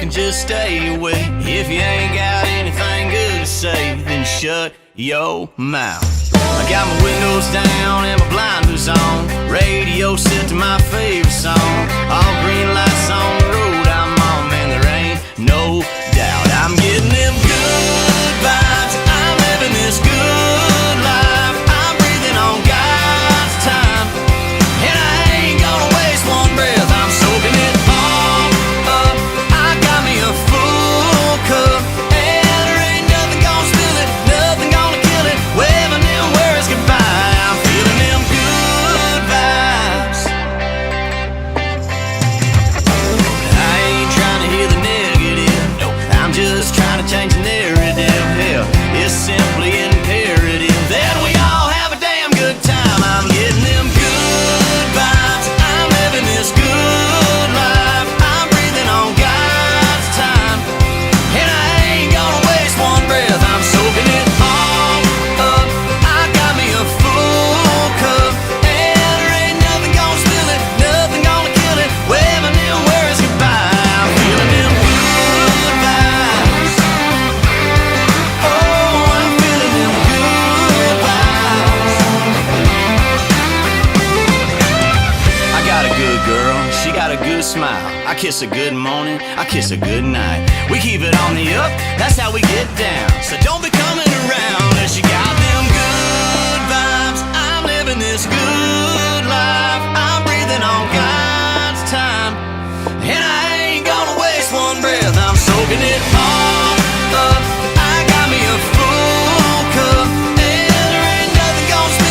can just stay away. If you ain't got anything good to say, then shut your mouth. I got my windows down and my blinders on, radio set to my favorite song. All green lights on the road I'm on, man, there ain't no doubt I'm getting them good vibes. I'm living this good life. I'm breathing on God's time, and I ain't gonna waste one breath. I'm soaking it all up. I got me a full cup, and there ain't nothing gonna spill it, nothing gonna kill it. Waving them words goodbye. I'm feeling them good vibes. I ain't trying to hear the negative, no, I'm just trying to change the narrative. Hell, it's simply imperative that we all have a damn good time. I'm getting them good vibes. I'm living this good life. I'm breathing on God's time, and I ain't gonna waste one breath. I'm soaking it all up. I got me a full cup, and there ain't nothing gonna spill it, nothing gonna kill it. Waving them words goodbye. I'm feeling them good vibes. Oh, I'm feeling them good vibes. I got a good girl, she got a good smile. I kiss her good morning, I kiss her good night. We keep it on the up, that's how we get down. So don't be